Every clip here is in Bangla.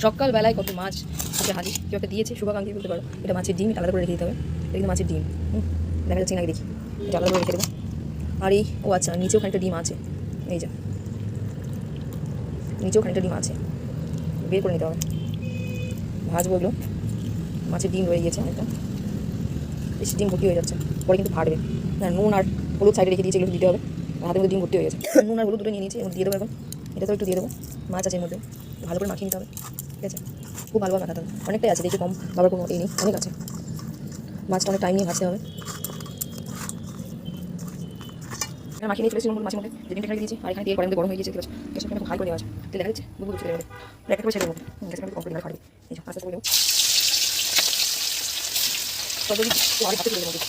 সকালবেলায় কত মাছ এসে হাজির, কেউ একটা দিয়েছে, শুভাকাঙ্ক্ষী বলতে পারো। এটা মাছের ডিম, এটা আলাদা করে রেখে দিতে হবে। এটা কিন্তু মাছের ডিম, দেখা যাচ্ছে নাকি দেখি, এটা আলাদা করে রেখে দেবো। আর এই ও আচ্ছা, নিচেও খানিকটা ডিম আছে, এই যে নিচেও খানিকটা ডিম আছে, বের করে নিতে হবে। ভাজবো এগুলো, মাছের ডিম রয়ে গিয়েছে অনেকটা, বেশি ডিম ভর্তি হয়ে যাচ্ছে, পরে কিন্তু ফাটবে না। নুন আর হলুদ সাইডে রেখে দিয়েছি, এগুলো দিতে হবে। হাতের মধ্যে ডিম ভর্তি হয়ে গেছে, নুন আর হলুদ দুটো নিয়ে নিয়েছি, এর দিয়ে দেবো এখন। এটা তো একটু দিয়ে দেবো, মাছ আছে এর মধ্যে, ভালো করে মাখিয়ে নিতে হবে, ঠিক আছে? খুব ভালোভাবে মাখাতে হবে, অনেকটাই আছে, দেখি কম বাবার কোনো এই নেই, অনেক আছে। মাছটা অনেক টাইম নিয়ে ভাজতে হবে। এখানে মাখিয়ে নিয়ে চলেছি নুন মাছের মধ্যে, যে ডিমটা এখানে দিয়েছি, আর এখানে দিয়ে কড়াইয়ের মধ্যে গরম হয়ে গিয়েছে, ঠিক আছে? গ্যাসটা এখানে খুব হাই করে দেওয়া আছে, তেল দেখা যাচ্ছে, বুবু বুঝতে দেবে একটা করে ছেড়ে দেবো, গ্যাসটা একটু কম করে দিলে ফাটবে। এই যে আস্তে আস্তে করে দেবো, তবে আগে হাতে তুলে দেবো।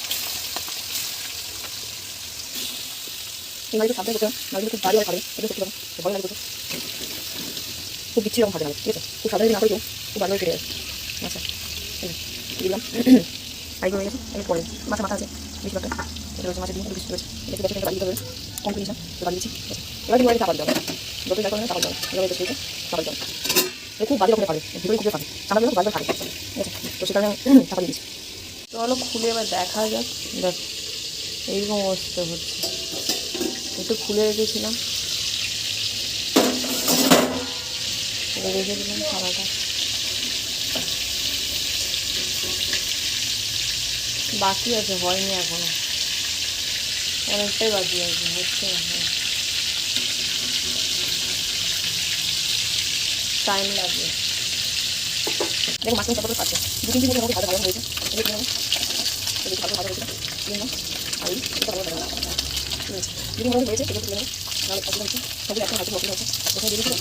এই মাছটা সাবধানে করতে হবে, মাছগুলো খুব বাড়ি আর ফাটবে, এটা করতে হবে, ভয় লাগে প্রচুর, খুব বিচ্ছিরি রকম ফাটে না, ঠিক আছে? খুব সাবধানে না করে কেউ খুব ভালোভাবে ফেটে যাবে। আচ্ছা দিলাম, হাই করে গেছে, এর পরে মাছের মাথা আছে বেশিরভাগটা, এটা রয়েছে মাছের ডিম, একটু বেশি রয়েছে, এটা একটু বাড়িয়ে দিতে হবে, কম ফিনিশ না, তো বাড়িয়ে দিচ্ছি। এবার কিন্তু চাপা দিতে হবে, যত যা করবে চাপা দিতে হবে, এবার এটা শুরুতে চাপা দিতে হবে। এটা খুব বাজে রকমের ফাটে, ভিতরে খুব ফাটে, ঠান্ডা দিলে খুব বাজে ফাটে, ঠিক আছে? তো সেটা আমি চাপা দিয়ে দিচ্ছি। চলো খুলে এবার দেখা যাক। দেখ এইরকম অবস্থা হচ্ছে, একটু খুলে রেখেছিলাম, রেখে দিলাম থালাটা, বাকি আছে, হয়নি এখনো, অনেকটাই বাকি আছে, হচ্ছে না, টাইম লাগবে। দেখো মাছটা কত করে পাচ্ছে, দু তিন দিন মধ্যে ভালো ভালো হয়েছে, দেখি না দেখি ভালো ভালো হয়েছে, দিন না আর এই এটা ভালো ভালো হয়েছে, যদি মনে হয়েছে সেটা তুলে নেবে, নাহলে কত হচ্ছে সবই এখন হাতে ভর্তি হচ্ছে, কোথায় দিয়ে দিচ্ছি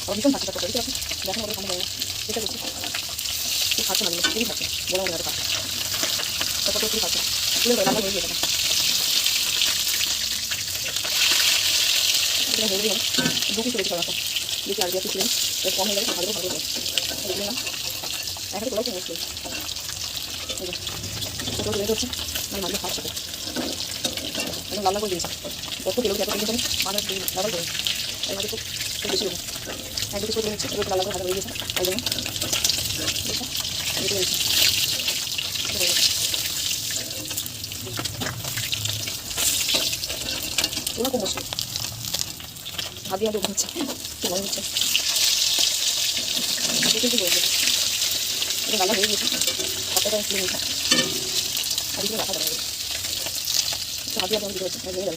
আর ভীষণ খাচ্ছে করতে দেখতে পাচ্ছি, দেখেন আমাদের সামনে যায় না, চেষ্টা করছি, খুব খাচ্ছে না, খুবই খাচ্ছে, বড় মনে খাচ্ছে, কত খুবই খাচ্ছে, তুলে দেবে রান্না হয়ে গিয়েছে, এটা হয়ে গেলে দু পিস রয়েছে রাখা, দেখি আর দিয়ে ছিলেন কম হয়ে গেলে ভালো ভালো হবে, দেখলে না এখন তোলাও তো মুশকিল, ছোটো তুলে করছে মানে মাছটা খাওয়ার সাথে একদম লাল করে দিয়েছে, কত কিলো এত কিলো করে মাছের লাল করে, এই মাঝে খুব খুব বেশি হবে, এক দুটো করে নিচ্ছে, এগুলো লাল করে ভাজা হয়ে গেছে, তাই জন্য তোলা খুব মুশকিল, হাত দিয়ে হাতে হচ্ছে, কি মনে হচ্ছে এটা লাল হয়ে গেছে, কতটা তুলে নিচ্ছে, আর এগুলো রাখা যাবে, হাত দিয়ে হাতে হচ্ছে